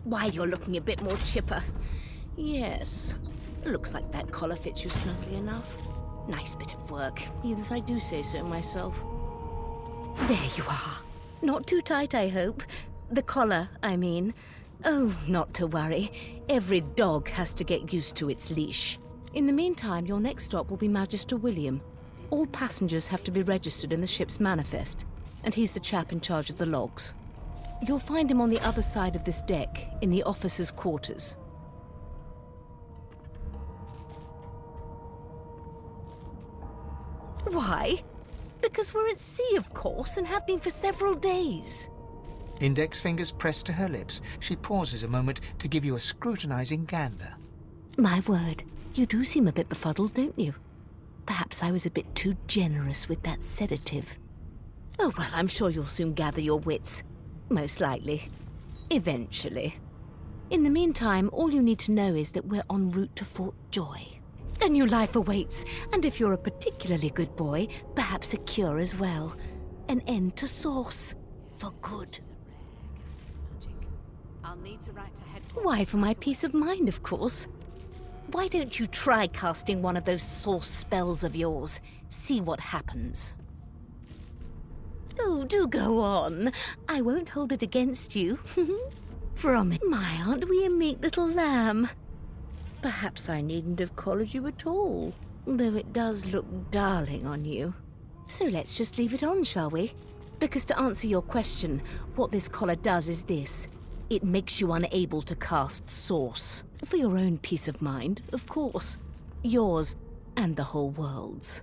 Why, you're looking a bit more chipper. Yes. Looks like that collar fits you snugly enough. Nice bit of work, even if I do say so myself. There you are. Not too tight, I hope. The collar, I mean. Oh, not to worry. Every dog has to get used to its leash. In the meantime, your next stop will be Magister William. All passengers have to be registered in the ship's manifest, and he's the chap in charge of the logs. You'll find him on the other side of this deck, in the officers' quarters. Why? Because we're at sea, of course, and have been for several days. Index fingers pressed to her lips, she pauses a moment to give you a scrutinizing gander. My word, you do seem a bit befuddled, don't you? Perhaps I was a bit too generous with that sedative. Oh, well, I'm sure you'll soon gather your wits. Most likely. Eventually. In the meantime, all you need to know is that we're en route to Fort Joy. A new life awaits, and if you're a particularly good boy, perhaps a cure as well. An end to Source. For good. Why, for my peace of mind, of course. Why don't you try casting one of those Source spells of yours? See what happens. Oh, do go on. I won't hold it against you. Promise. My, aren't we a meek little lamb? Perhaps I needn't have collared you at all, though it does look darling on you. So let's just leave it on, shall we? Because to answer your question, what this collar does is this. It makes you unable to cast Source. For your own peace of mind, of course. Yours and the whole world's.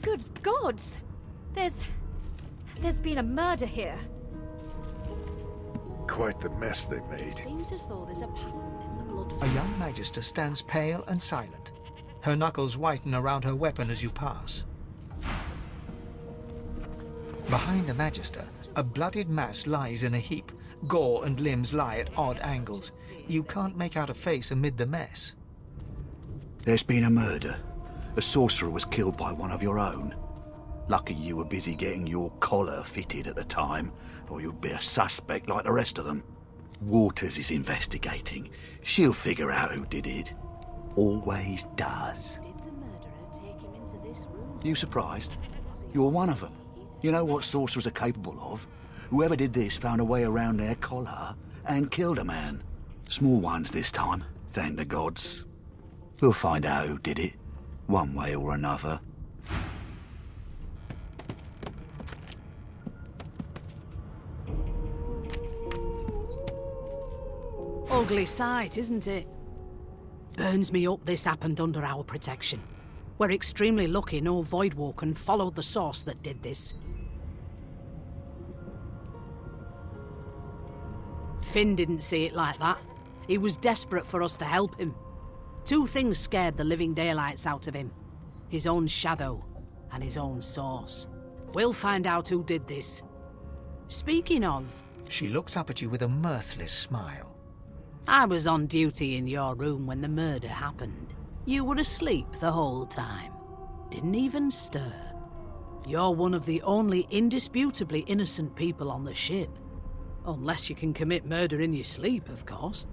Good gods! There's been a murder here. Quite the mess they made. Seems as though there's a pattern in the blood. A young magister stands pale and silent. Her knuckles whiten around her weapon as you pass. Behind the magister, a bloodied mass lies in a heap. Gore and limbs lie at odd angles. You can't make out a face amid the mess. There's been a murder. A sorcerer was killed by one of your own. Lucky you were busy getting your collar fitted at the time, or you'd be a suspect like the rest of them. Waters is investigating. She'll figure out who did it. Always does. Did the murderer take him into this room? You surprised? You're one of them. You know what sorcerers are capable of. Whoever did this found a way around their collar and killed a man. Small ones this time, thank the gods. We'll find out who did it, one way or another. Ugly sight, isn't it? Burns me up this happened under our protection. We're extremely lucky no Voidwoken followed the source that did this. Finn didn't see it like that. He was desperate for us to help him. Two things scared the living daylights out of him. His own shadow and his own source. We'll find out who did this. Speaking of... She looks up at you with a mirthless smile. I was on duty in your room when the murder happened. You were asleep the whole time. Didn't even stir. You're one of the only indisputably innocent people on the ship. Unless you can commit murder in your sleep, of course.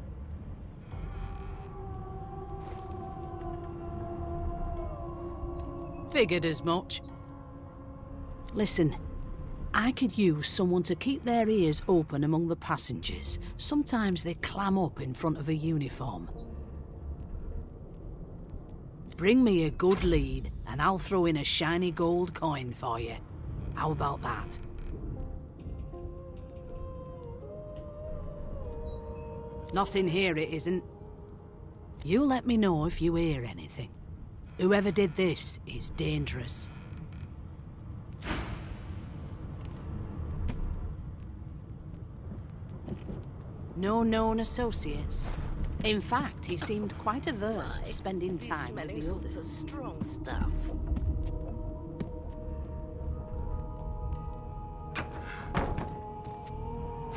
Figured as much. Listen, I could use someone to keep their ears open among the passengers. Sometimes they clam up in front of a uniform. Bring me a good lead, and I'll throw in a shiny gold coin for you. How about that? Not in here, it isn't. You let me know if you hear anything. Whoever did this is dangerous. No known associates. In fact, he seemed quite averse to spending time with the others. Strong stuff.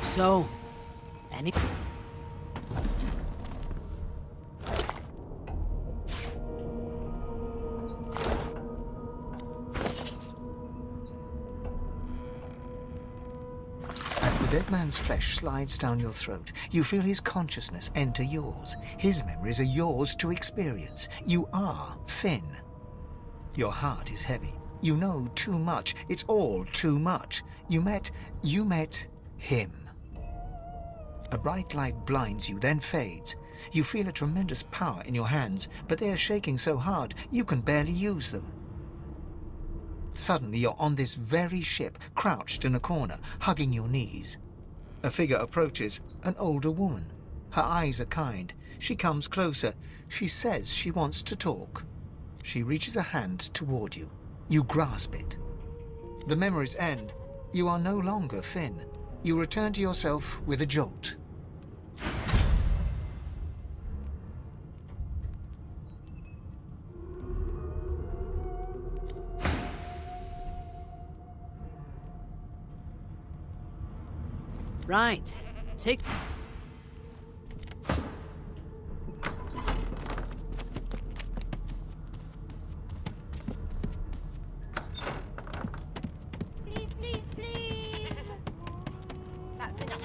So, any... As the dead man's flesh slides down your throat, you feel his consciousness enter yours. His memories are yours to experience. You are Finn. Your heart is heavy. You know too much. It's all too much. You met him. A bright light blinds you, then fades. You feel a tremendous power in your hands, but they are shaking so hard you can barely use them. Suddenly you're on this very ship, crouched in a corner, hugging your knees. A figure approaches, an older woman. Her eyes are kind. She comes closer. She says she wants to talk. She reaches a hand toward you. You grasp it. The memories end. You are no longer Finn. You return to yourself with a jolt. Right. Take... Please, please, please! That's enough.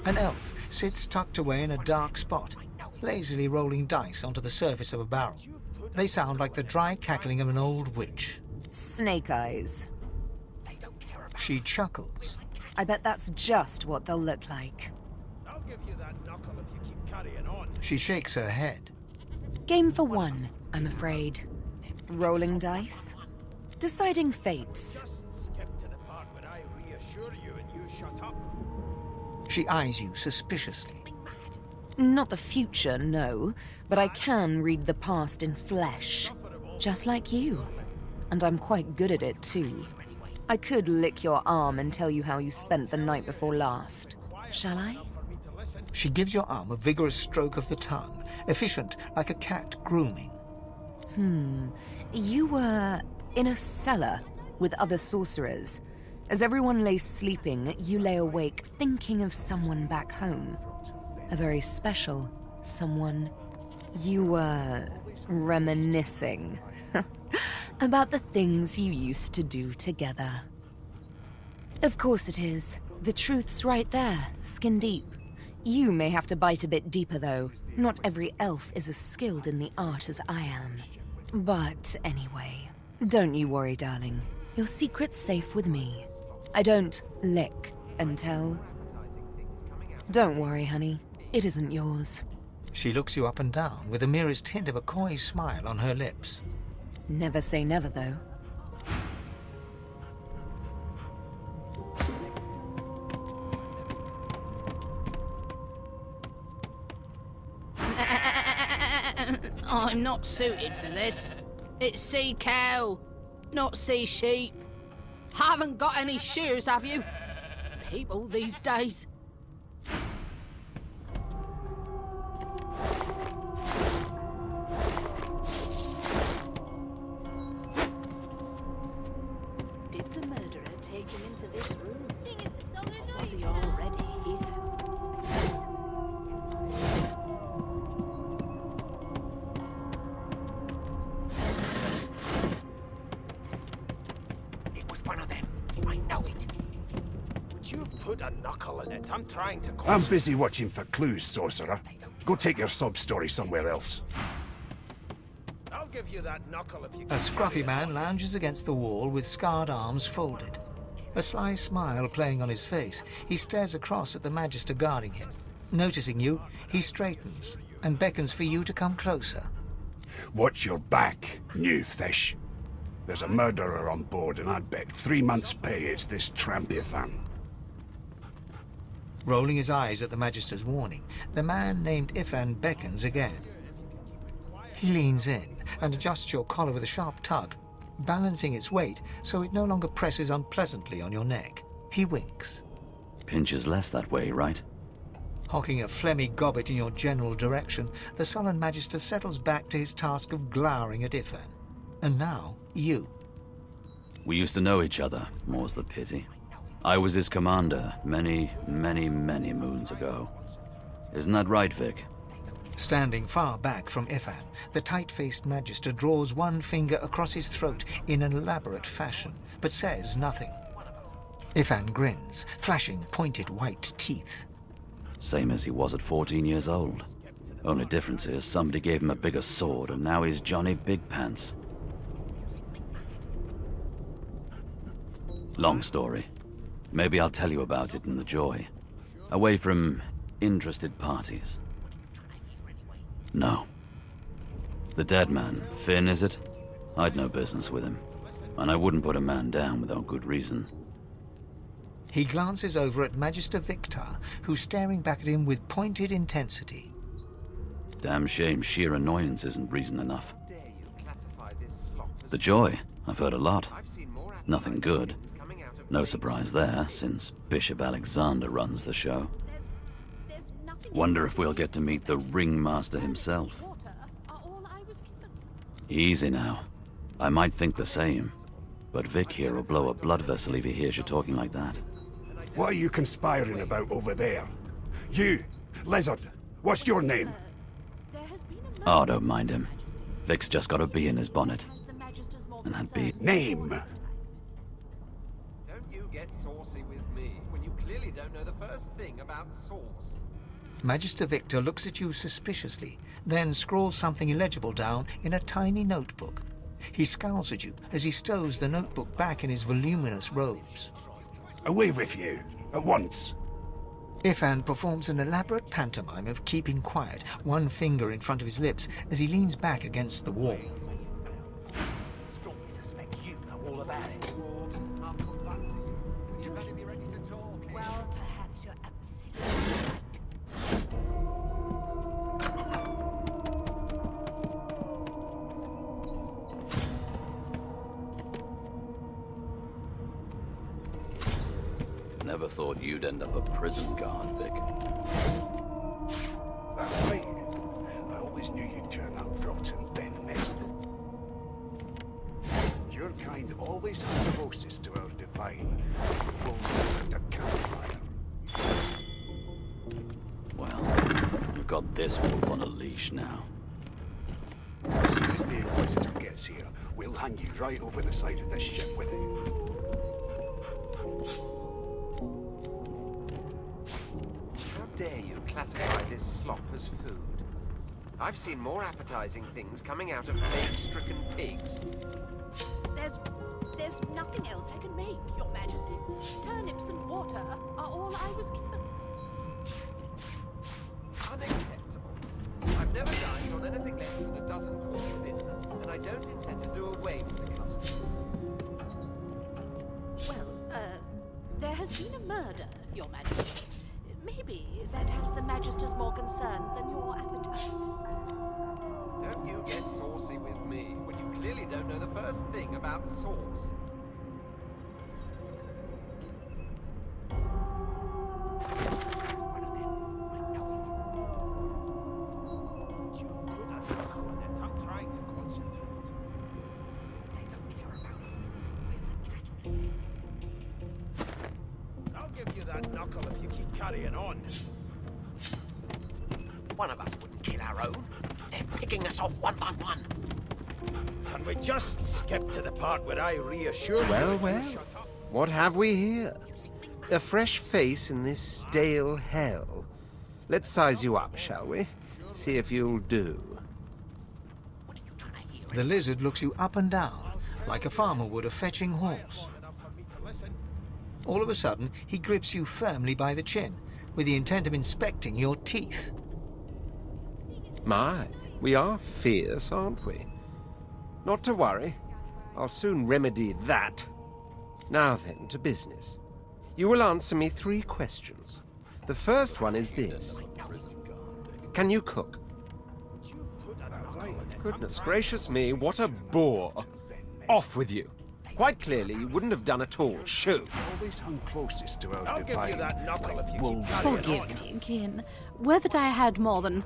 An elf sits tucked away in a dark spot, lazily rolling dice onto the surface of a barrel. They sound like the dry cackling of an old witch. Snake eyes. She chuckles. I bet that's just what they'll look like. I'll give you that knuckle if you keep carrying on. She shakes her head. Game for one, I'm afraid. Rolling dice. Deciding fates. Just skip to the part where I reassure you and you shut up. She eyes you suspiciously. Not the future, no, but I can read the past in flesh. Just like you. And I'm quite good at it, too. I could lick your arm and tell you how you spent the night before last. Shall I? She gives your arm a vigorous stroke of the tongue, efficient like a cat grooming. You were in a cellar with other sorcerers. As everyone lay sleeping, you lay awake thinking of someone back home. A very special someone. You were reminiscing about the things you used to do together. Of course it is. The truth's right there, skin deep. You may have to bite a bit deeper, though. Not every elf is as skilled in the art as I am. But anyway, don't you worry, darling. Your secret's safe with me. I don't lick and tell. Don't worry, honey. It isn't yours. She looks you up and down with the merest hint of a coy smile on her lips. Never say never, though. I'm not suited for this. It's sea cow, not sea sheep. Haven't got any shears, have you? People these days. Did the murderer take him into this room? Sing us a song or Was do he it. already here? It was one of them. I know it. Would you put a knuckle in it? I'm trying to I'm busy watching for clues, sorcerer. Go take your sub-story somewhere else. I'll give you that knuckle if you A scruffy man lounges against the wall with scarred arms folded. A sly smile playing on his face, he stares across at the Magister guarding him. Noticing you, he straightens and beckons for you to come closer. Watch your back, new fish. There's a murderer on board, and I'd bet 3 months' pay it's this trampython. Rolling his eyes at the Magister's warning, the man named Ifan beckons again. He leans in and adjusts your collar with a sharp tug, balancing its weight so it no longer presses unpleasantly on your neck. He winks. Pinches less that way, right? Hocking a phlegmy gobbet in your general direction, the sullen Magister settles back to his task of glowering at Ifan. And now, you. We used to know each other, more's the pity. I was his commander many, many, many moons ago. Isn't that right, Vic? Standing far back from Ifan, the tight-faced Magister draws one finger across his throat in an elaborate fashion, but says nothing. Ifan grins, flashing pointed white teeth. Same as he was at 14 years old. Only difference is somebody gave him a bigger sword and now he's Johnny Big Pants. Long story. Maybe I'll tell you about it in the Joy. Away from interested parties. No. The dead man, Finn, is it? I'd no business with him. And I wouldn't put a man down without good reason. He glances over at Magister Victor, who's staring back at him with pointed intensity. Damn shame sheer annoyance isn't reason enough. The Joy, I've heard a lot. Nothing good. No surprise there, since Bishop Alexander runs the show. Wonder if we'll get to meet the ringmaster himself. Easy now. I might think the same, but Vic here will blow a blood vessel if he hears you talking like that. What are you conspiring about over there? You, Lizard, what's your name? Oh, don't mind him. Vic's just got a bee in his bonnet. And that bee... Name! Don't you get saucy with me when you clearly don't know the first thing about sauce. Magister Victor looks at you suspiciously, then scrawls something illegible down in a tiny notebook. He scowls at you as he stows the notebook back in his voluminous robes. Away with you, at once. Ifan performs an elaborate pantomime of keeping quiet, one finger in front of his lips as he leans back against the wall. Well, perhaps you're absolutely right. Never thought you'd end up a prison guard, Vic. That's right. I always knew you'd turn out rotten Ben Nest. Your kind always has the closest to our divine wolves at a campfire. Well, you've got this wolf on a leash now. As soon as the Inquisitor gets here, we'll hang you right over the side of this ship with it. How dare you classify this slop as food? I've seen more appetizing things coming out of plague-stricken pigs. There's nothing else I can make, Your Majesty. Turnips and water are all I was given. Unacceptable. I've never dined on anything less than a dozen course dinner, and I don't intend to do away with the custom. Well, there has been a murder, Your Majesty. Maybe that has the Magisters more concerned than your appetite. Don't you get saucy with me when you clearly don't know the first thing about sauce. I'm trying to concentrate. I'll give you that knuckle if you keep carrying on. One of us wouldn't kill our own. They're picking us off one by one. Can we just skip to the part where I reassure you? Well, that you well. shut up? What have we here? A fresh face in this stale hell. Let's size you up, shall we? See if you'll do. The lizard looks you up and down, like a farmer would a fetching horse. All of a sudden, he grips you firmly by the chin, with the intent of inspecting your teeth. My, we are fierce, aren't we? Not to worry. I'll soon remedy that. Now then, to business. You will answer me 3 questions. The first one is this. Can you cook? Goodness gracious me, what a bore. Off with you. Quite clearly, you wouldn't have done at all. Shoo! Always hung closest to our I'll give divine you that knuckle if you wolves. keep carrying Forgive on. me, kin. Were that I had more than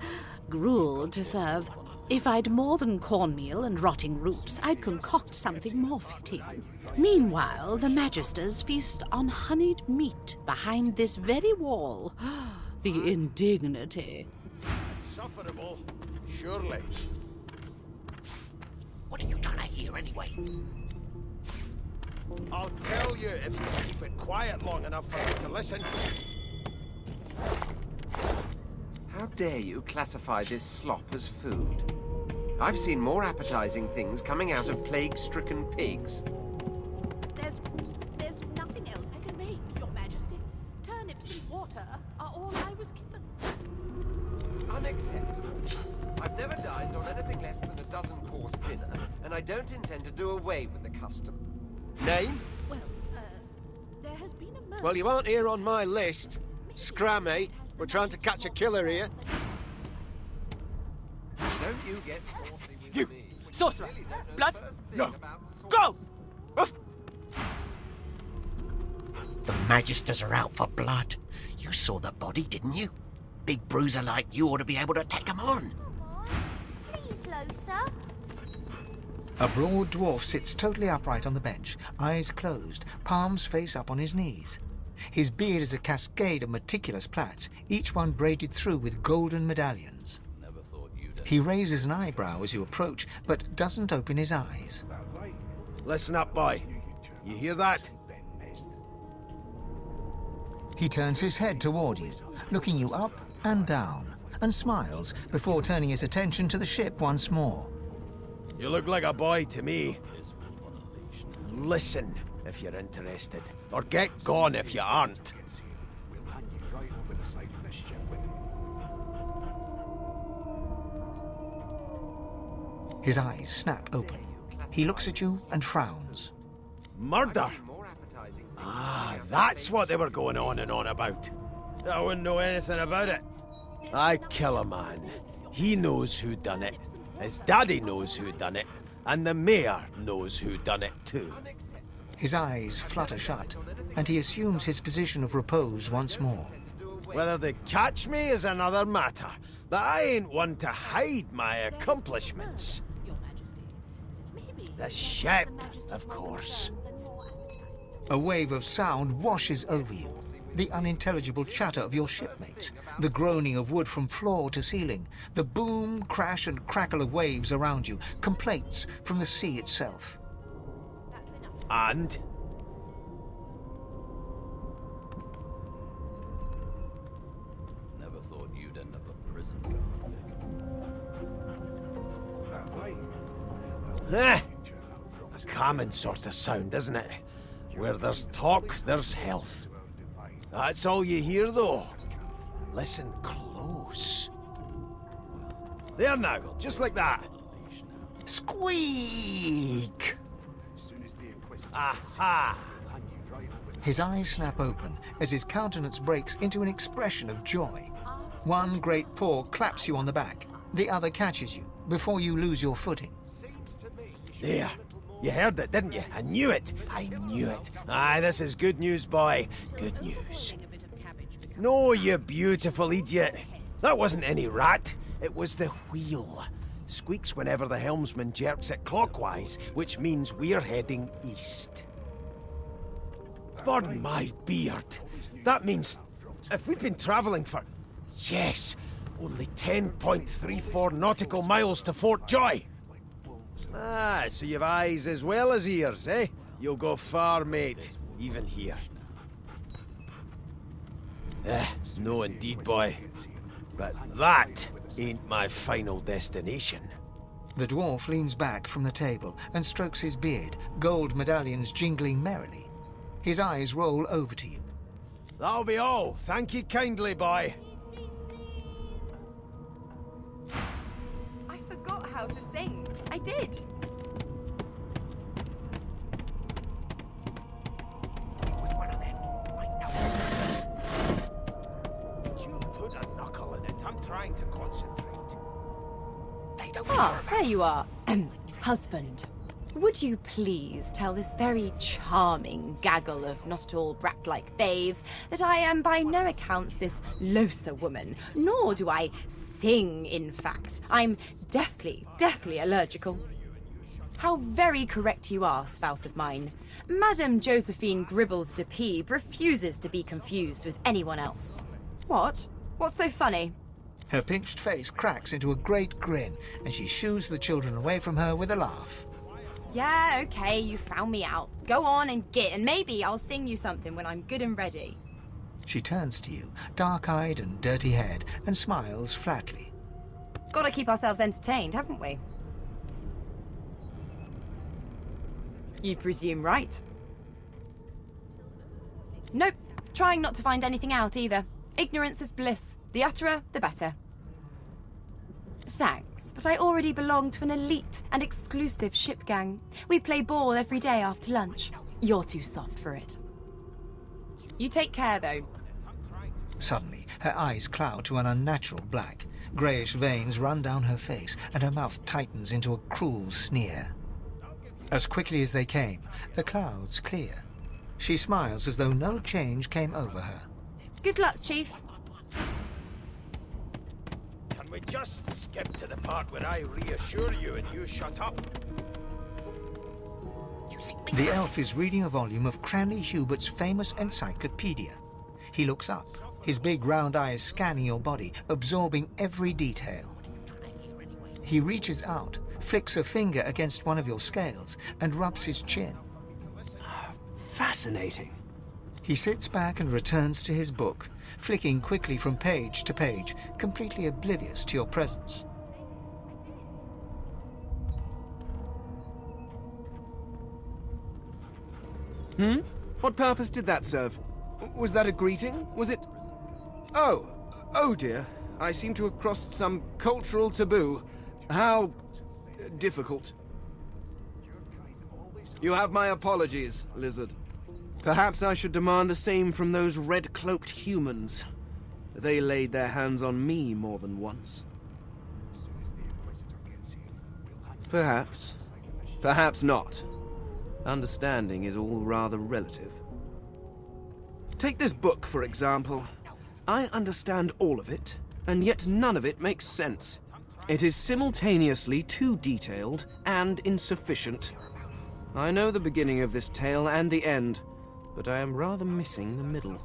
gruel to serve. If I'd more than cornmeal and rotting roots, I'd concoct something more fitting. Meanwhile, the Magisters feast on honeyed meat behind this very wall. The indignity. insufferable, surely. What are you trying to hear anyway? I'll tell you if you keep it quiet long enough for me to listen. How dare you classify this slop as food? I've seen more appetizing things coming out of plague-stricken pigs. There's nothing else I can make, Your Majesty. Turnips and water are all I was given. Unacceptable. I've never dined on anything less than a dozen-course dinner, and I don't intend to do away with the custom. Name? Well, there has been a murder. Well, you aren't here on my list. Scram, eh? We're trying to catch a killer here. Don't you get saucy with You! me. Sorcerer! Really don't know the Blood? first thing No! about Go! sauce. The Magisters are out for blood. You saw the body, didn't you? Big bruiser like you ought to be able to take them on. Please, Losa. A broad dwarf sits totally upright on the bench, eyes closed, palms face up on his knees. His beard is a cascade of meticulous plaits, each one braided through with golden medallions. He raises an eyebrow as you approach, but doesn't open his eyes. Listen up, boy. You hear that? He turns his head toward you, looking you up and down, and smiles before turning his attention to the ship once more. You look like a boy to me. Listen if you're interested, or get gone if you aren't. We'll hand you right over the side of this ship with it. His eyes snap open. He looks at you and frowns. Murder? Ah, that's what they were going on and on about. I wouldn't know anything about it. I kill a man. He knows who done it. His daddy knows who done it. And the mayor knows who done it too. His eyes flutter shut, and he assumes his position of repose once more. Whether they catch me is another matter, but I ain't one to hide my accomplishments. Your Majesty. Maybe The ship, of course. A wave of sound washes over you. The unintelligible chatter of your shipmates, the groaning of wood from floor to ceiling, the boom, crash and crackle of waves around you, complaints from the sea itself. And? Never thought you'd end up a prison Eh, a common sort of sound, isn't it? Where there's talk, there's health. That's all you hear, though. Listen close. There now, just like that. Squeak! Aha! His eyes snap open as his countenance breaks into an expression of joy. One great paw claps you on the back. The other catches you before you lose your footing. There. You heard it, didn't you? I knew it. I knew it. Aye, this is good news, boy. Good news. No, you beautiful idiot. That wasn't any rat. It was the wheel. Squeaks whenever the helmsman jerks it clockwise, which means we're heading east. Burn my beard. That means if we've been travelling for, yes, only 10.34 nautical miles to Fort Joy. Ah, so you've eyes as well as ears, eh? You'll go far, mate, even here. No indeed, boy. But that ain't my final destination. The dwarf leans back from the table and strokes his beard, gold medallions jingling merrily. His eyes roll over to you. That'll be all. Thank you kindly, boy. I forgot how to sing. I did. You put a knuckle in it. I'm trying to concentrate. Ah, there you are. Husband. Would you please tell this very charming gaggle of not at all brat-like babes that I am by no accounts this Losa woman, nor do I sing, in fact. I'm deathly allergical. How very correct you are, spouse of mine. Madame Josephine Gribbles de Peeb refuses to be confused with anyone else. What? What's so funny? Her pinched face cracks into a great grin, and she shoos the children away from her with a laugh. Yeah, okay, you found me out. Go on and git, and maybe I'll sing you something when I'm good and ready. She turns to you, dark-eyed and dirty-haired, and smiles flatly. Gotta keep ourselves entertained, haven't we? You presume right. Nope, trying not to find anything out either. Ignorance is bliss. The utterer, the better. Thanks, but I already belong to an elite and exclusive ship gang. We play ball every day after lunch. You're too soft for it. You take care, though. Suddenly, her eyes cloud to an unnatural black. Greyish veins run down her face, and her mouth tightens into a cruel sneer. As quickly as they came, the clouds clear. She smiles as though no change came over her. Good luck, Chief. Can we just skip to the part where I reassure you and you shut up? The elf is reading a volume of Cranley Hubert's famous encyclopedia. He looks up, his big round eyes scanning your body, absorbing every detail. He reaches out, flicks a finger against one of your scales, and rubs his chin. Fascinating. He sits back and returns to his book, flicking quickly from page to page, completely oblivious to your presence. What purpose did that serve? Was that a greeting? Was it... Oh dear. I seem to have crossed some cultural taboo. How... difficult. You have my apologies, Lizard. Perhaps I should demand the same from those red-cloaked humans. They laid their hands on me more than once. Perhaps. Perhaps not. Understanding is all rather relative. Take this book, for example. I understand all of it, and yet none of it makes sense. It is simultaneously too detailed and insufficient. I know the beginning of this tale and the end, but I am rather missing the middle.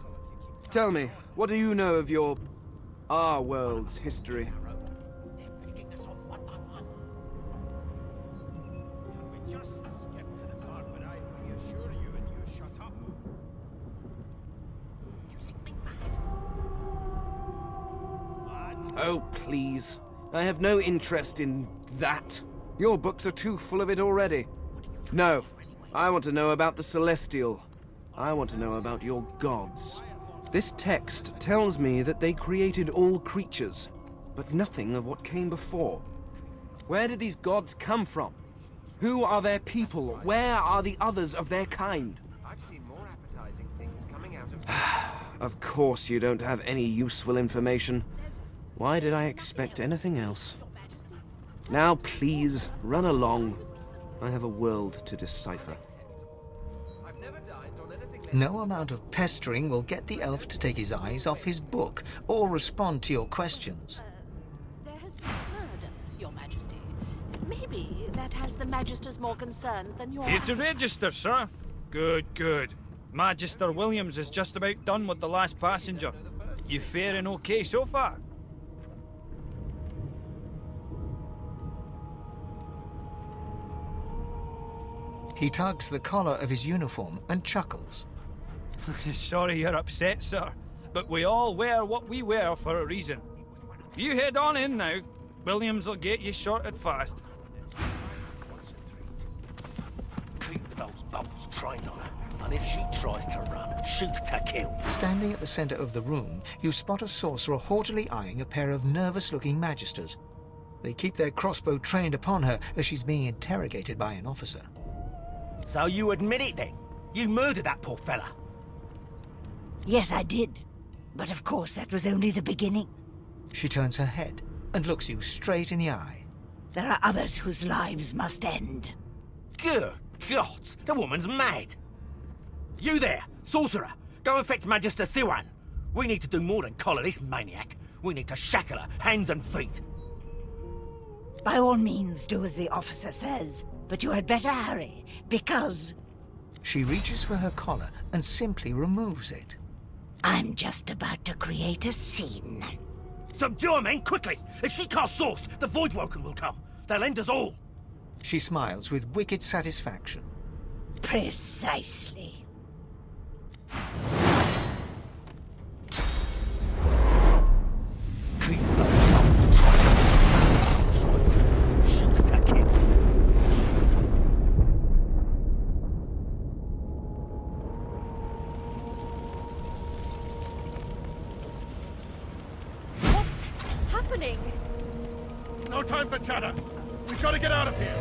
Tell me, what do you know of our world's history? Oh, please. I have no interest in that. Your books are too full of it already. No, I want to know about the Celestial. I want to know about your gods. This text tells me that they created all creatures, but nothing of what came before. Where did these gods come from? Who are their people? Where are the others of their kind? I've seen more appetizing things coming out of... Of course you don't have any useful information. Why did I expect anything else? Now please, run along. I have a world to decipher. No amount of pestering will get the elf to take his eyes off his book or respond to your questions. There has been murder, Your Majesty. Maybe that has the Magisters more concerned than your... It's a register, sir. Good, good. Magister Williams is just about done with the last passenger. You faring okay so far? He tugs the collar of his uniform and chuckles. Sorry you're upset, sir, but we all wear what we wear for a reason. You head on in now. Williams will get you sorted fast. Keep those bolts trained on her, and if she tries to run, shoot to kill. Standing at the center of the room, you spot a sorcerer haughtily eyeing a pair of nervous-looking magisters. They keep their crossbow trained upon her as she's being interrogated by an officer. So you admit it then? You murdered that poor fella? Yes, I did. But of course, that was only the beginning. She turns her head and looks you straight in the eye. There are others whose lives must end. Good God, the woman's mad. You there, sorcerer, go and fetch Magister Siwan. We need to do more than collar this maniac. We need to shackle her, hands and feet. By all means, do as the officer says. But you had better hurry, because... She reaches for her collar and simply removes it. I'm just about to create a scene. Subdue her, men, quickly! If she casts Source, the Voidwoken will come. They'll end us all. She smiles with wicked satisfaction. Precisely. Keep the thumbs trying. Shoot to kill. What's happening? No time for chatter. We've got to get out of here.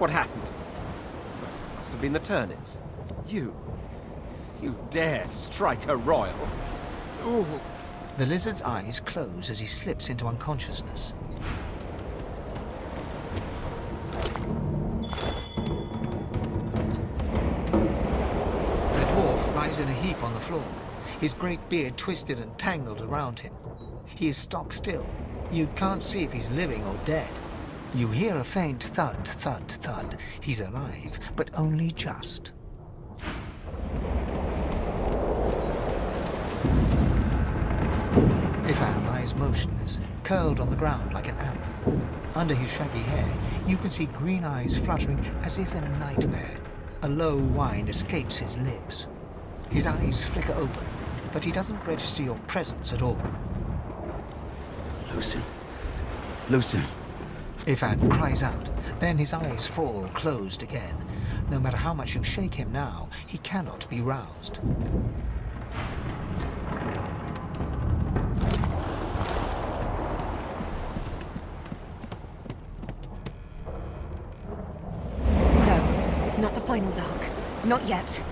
What happened? Must have been the turnips. You dare strike a royal? Ooh. The lizard's eyes close as he slips into unconsciousness. The dwarf lies in a heap on the floor, his great beard twisted and tangled around him. He is stock still. You can't see if he's living or dead. You hear a faint thud, thud, thud. He's alive, but only just. Ifan lies motionless, curled on the ground like an animal. Under his shaggy hair, you can see green eyes fluttering as if in a nightmare. A low whine escapes his lips. His eyes flicker open, but he doesn't register your presence at all. Lucien. Lucien. Ifan cries out, then his eyes fall closed again. No matter how much you shake him now, he cannot be roused. No, not the final dark. Not yet.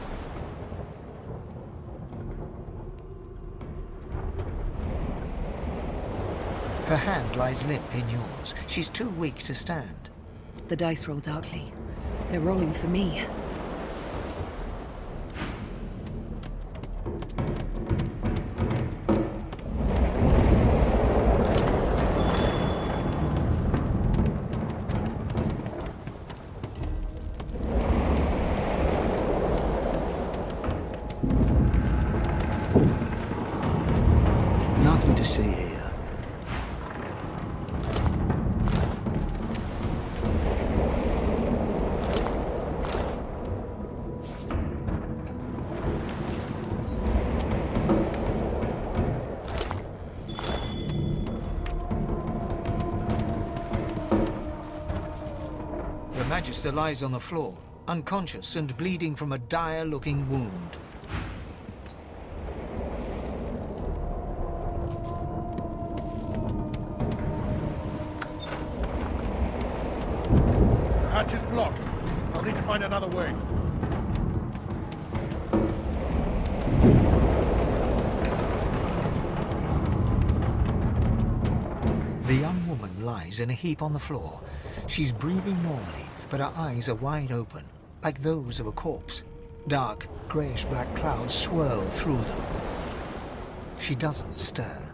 Her hand lies limp in yours. She's too weak to stand. The dice roll darkly. They're rolling for me. Nothing to see here. The Magister lies on the floor, unconscious and bleeding from a dire-looking wound. Hatch is blocked. I'll need to find another way. The young woman lies in a heap on the floor. She's breathing normally, but her eyes are wide open, like those of a corpse. Dark, greyish-black clouds swirl through them. She doesn't stir.